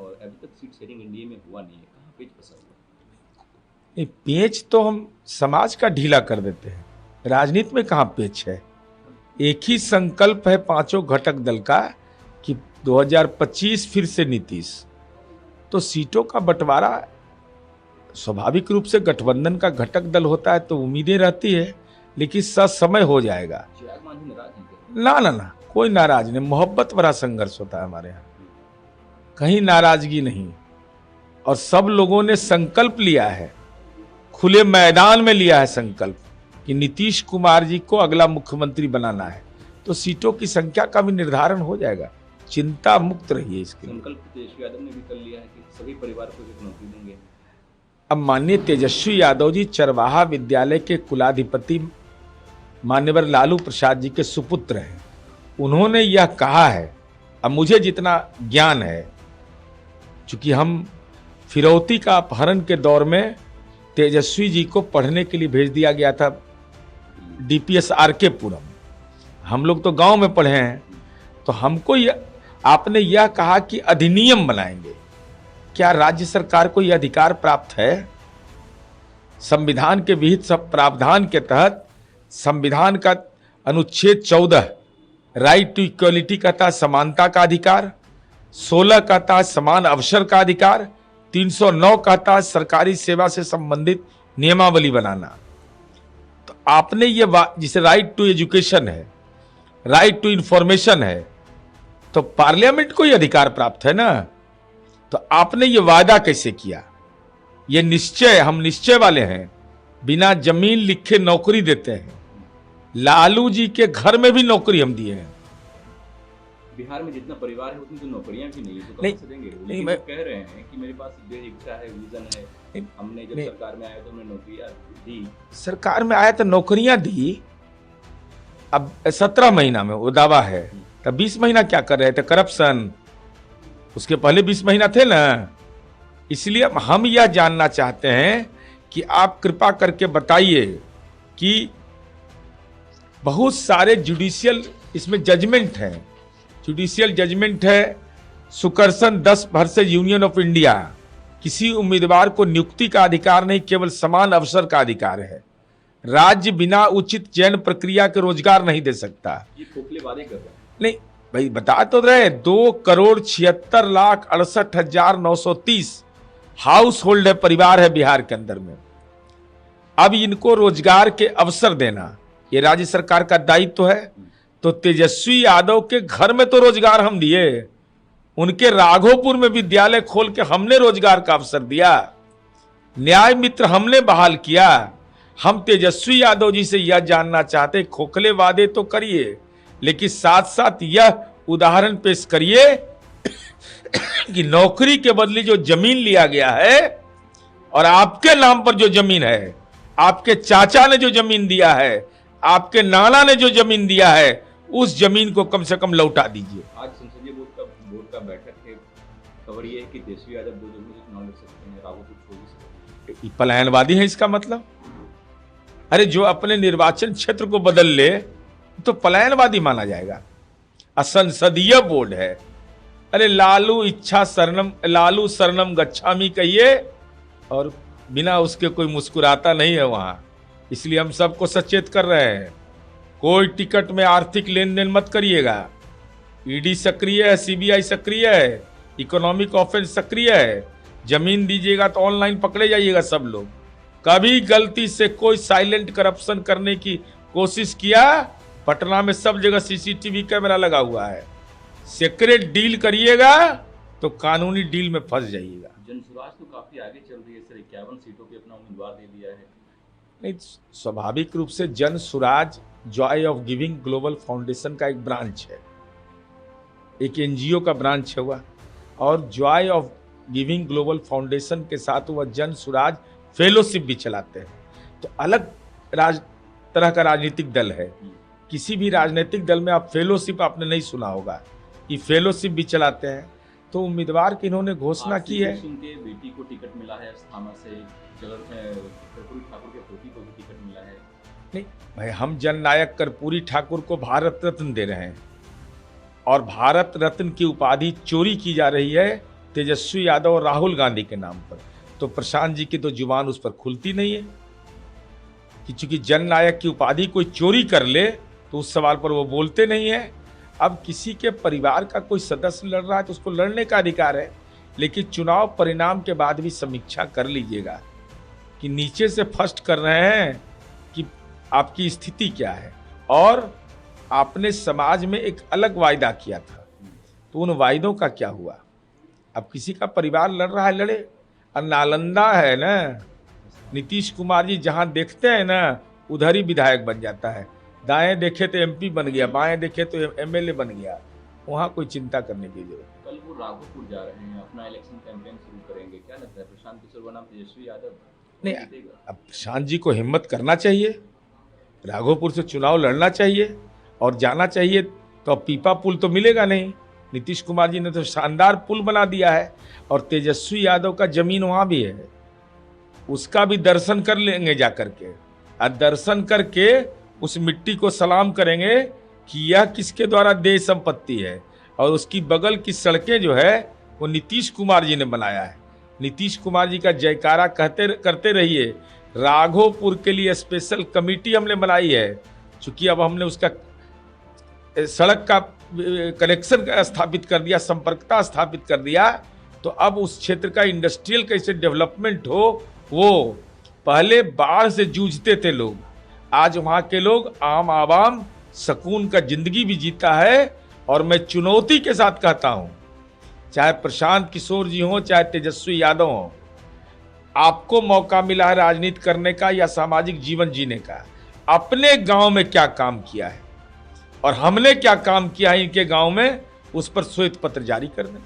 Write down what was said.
और अभी तक सीट शेयरिंग एनडीए में हुआ नहीं है, कहाँ पेच फंसा हुआ है? नहीं, पेच तो हम समाज का ढीला कर देते हैं, राजनीति में कहाँ पेच है। एक ही संकल्प है पांचों घटक दल का कि 2025 फिर से नीतीश। तो सीटों का बंटवारा स्वाभाविक रूप से गठबंधन का घटक दल होता है तो उम्मीदें रहती है, लेकिन समय हो जाएगा। चिराग गांधी नाराज हैं क्या? ना ना ना, कोई नाराज नहीं, मोहब्बत भरा संघर्ष होता है हमारे यहाँ, कहीं नाराजगी नहीं। और सब लोगों ने संकल्प लिया है, खुले मैदान में लिया है संकल्प कि नीतीश कुमार जी को अगला मुख्यमंत्री बनाना है। तो सीटों की संख्या का भी निर्धारण हो जाएगा, चिंता मुक्त रहिए इसके लिए। संकल्प तेजस्वी यादव ने भी कर लिया है कि सभी परिवार को एक नौकरी देंगे। अब माननीय तेजस्वी यादव जी चरवाहा विद्यालय के कुलाधिपति मान्यवर लालू प्रसाद जी के सुपुत्र हैं। उन्होंने यह कहा है, अब मुझे जितना ज्ञान है, चूंकि हम फिरौती का अपहरण के दौर में तेजस्वी जी को पढ़ने के लिए भेज दिया गया था डीपीएस आरके पुरम, हम लोग तो गांव में पढ़े हैं। तो हमको आपने यह कहा कि अधिनियम बनाएंगे, क्या राज्य सरकार को यह अधिकार प्राप्त है? संविधान के विहित सब प्रावधान के तहत संविधान का अनुच्छेद 14 राइट टू इक्वलिटी कहता है समानता का अधिकार, 16 कहता है समान अवसर का अधिकार, 309 कहता है सरकारी सेवा से संबंधित नियमावली बनाना। तो आपने ये जिसे राइट टू एजुकेशन है, राइट टू इंफॉर्मेशन है, तो पार्लियामेंट को ये अधिकार प्राप्त है ना। तो आपने ये वादा कैसे किया? ये निश्चय, हम निश्चय वाले हैं, बिना जमीन लिखे नौकरी देते हैं। लालू जी के घर में भी नौकरी हम दिए हैं। बिहार में जितना परिवार है उतनी तो नौकरियां भी नहीं है, तो नहीं, कहां से देंगे? नहीं, लेकिन मैं वो कह रहे हैं कि मेरे पास जो इच्छा है, विजन है, हमने जब सरकार में आया तो हमने नौकरियां दी। सरकार में आया तो नौकरियां दी। अब 17 महीना में वो दावा है, तब 20 महीना क्या कर रहे थे? करप्शन। उसके पहले 20 महीना थे ना। इसलिए हम यह जानना चाहते हैं कि आप कृपा करके बताइए कि बहुत सारे जुडिशियल इसमें जजमेंट हैं, जुडिशियल जजमेंट है। सुकर्सन 10 वर्सेस यूनियन ऑफ इंडिया, किसी उम्मीदवार को नियुक्ति का अधिकार नहीं, केवल समान अवसर का अधिकार है। राज्य बिना उचित चयन प्रक्रिया के रोजगार नहीं दे सकता। ये खोखले वादे कर रहे हैं। नहीं भाई, बता तो रहे, 2,76,68,930 हाउस होल्ड है, परिवार है बिहार के अंदर में। अब इनको रोजगार के अवसर देना ये राज्य सरकार का दायित्व है। तो तेजस्वी यादव के घर में तो रोजगार हम दिए, उनके राघोपुर में विद्यालय खोल के हमने रोजगार का अवसर दिया, न्याय मित्र हमने बहाल किया। हम तेजस्वी यादव जी से यह जानना चाहते, खोखले वादे तो करिए, लेकिन साथ साथ यह उदाहरण पेश करिए कि नौकरी के बदले जो जमीन लिया गया है और आपके नाम पर जो जमीन है, आपके चाचा ने जो जमीन दिया है, आपके नाना ने जो जमीन दिया है, उस जमीन को कम से कम लौटा दीजिए। आज संसदीय बोर्ड का बैठक है, खबर ये है कि तेजस्वी यादव 2 जगहों से चुनाव लड़ सकते हैं, राघोपुर छोड़ भी सकते हैं। पलायनवादी है इसका मतलब? अरे जो अपने निर्वाचन क्षेत्र को बदल ले तो पलायनवादी माना जाएगा? असंसदीय बोर्ड है। अरे लालू शरणम गच्छामी कहिए, और बिना उसके कोई मुस्कुराता नहीं है वहां। इसलिए हम सबको सचेत कर रहे हैं, कोई टिकट में आर्थिक लेन देन मत करिएगा। ईडी सक्रिय है, सीबीआई सक्रिय है, इकोनॉमिक ऑफेंस सक्रिय है। जमीन दीजिएगा तो ऑनलाइन पकड़े जाइएगा सब लोग। कभी गलती से कोई साइलेंट करप्शन करने की कोशिश किया, पटना में सब जगह सीसीटीवी कैमरा लगा हुआ है। सीक्रेट डील करिएगा तो कानूनी डील में फंस जाइएगा। जनसुराज तो काफी आगे चल रही है सर, 51 सीटों पे अपना उम्मीदवार दे दिया है। नहीं, स्वाभाविक रूप से Jan Suraaj joy of giving global foundation का एक ब्रांच है, एक एनजीओ का ब्रांच है वह, और Joy of giving global foundation के साथ वह जन सुराज फेलोशिप भी चलाते हैं। तो अलग तरह का राजनीतिक दल है। किसी भी राजनीतिक दल में आप फेलोशिप आपने नहीं सुना होगा, ये फेलोशिप भी चलाते हैं। तो उम्मीदवार की इन्होंने घोषणा की है। उनके बेटी को टिकट मिला है अस्थाना से, कर्पूरी ठाकुर के पोती को भी टिकट मिला है। नहीं भाई, हम जननायक कर्पूरी ठाकुर को भारत रत्न दे रहे हैं, और भारत रत्न की उपाधि चोरी की जा रही है तेजस्वी यादव और राहुल गांधी के नाम पर, तो प्रशांत जी की तो जुबान उस पर खुलती नहीं है कि चूंकि जननायक की उपाधि कोई चोरी कर ले तो उस सवाल पर वो बोलते नहीं है। अब किसी के परिवार का कोई सदस्य लड़ रहा है तो उसको लड़ने का अधिकार है, लेकिन चुनाव परिणाम के बाद भी समीक्षा कर लीजिएगा कि नीचे से फर्स्ट कर रहे हैं कि आपकी स्थिति क्या है। और आपने समाज में एक अलग वायदा किया था, तो उन वायदों का क्या हुआ? अब किसी का परिवार लड़ रहा है, लड़े। और नालंदा है ना, नीतीश कुमार जी जहां देखते हैं ना उधर ही विधायक बन जाता है। दाएं देखे तो एमपी बन गया, बाएं देखे तो एमएलए बन गया। वहां कोई चिंता करने की जरूरत। कल वो राघोपुर जा रहे हैं, अपना इलेक्शन कैंपेन शुरू करेंगे, क्या लगता है प्रशांत किशोर बनाम तेजस्वी यादव नहीं, अब प्रशांत जी को हिम्मत करना चाहिए, राघोपुर से चुनाव लड़ना चाहिए और जाना चाहिए। तो अब पीपा पुल तो मिलेगा नहीं, नीतीश कुमार जी ने तो शानदार पुल बना दिया है और तेजस्वी यादव का जमीन वहां भी है, उसका भी दर्शन कर लेंगे जा करके। और दर्शन करके उस मिट्टी को सलाम करेंगे कि यह किसके द्वारा देय संपत्ति है, और उसकी बगल की सड़कें जो है वो नीतीश कुमार जी ने बनाया है। नीतीश कुमार जी का जयकारा करते रहिए। राघोपुर के लिए स्पेशल कमेटी हमने बनाई है, चूंकि अब हमने उसका सड़क का कनेक्शन स्थापित कर दिया, संपर्कता स्थापित कर दिया, तो अब उस क्षेत्र का इंडस्ट्रियल कैसे डेवलपमेंट हो। वो पहले बाढ़ से जूझते थे लोग, आज वहां के लोग आम आवाम सुकून का जिंदगी भी जीता है। और मैं चुनौती के साथ कहता हूं, चाहे प्रशांत किशोर जी हो चाहे तेजस्वी यादव हो, आपको मौका मिला है राजनीति करने का या सामाजिक जीवन जीने का। अपने गांव में क्या काम किया है और हमने क्या काम किया है इनके गांव में, उस पर श्वेत पत्र जारी कर दें।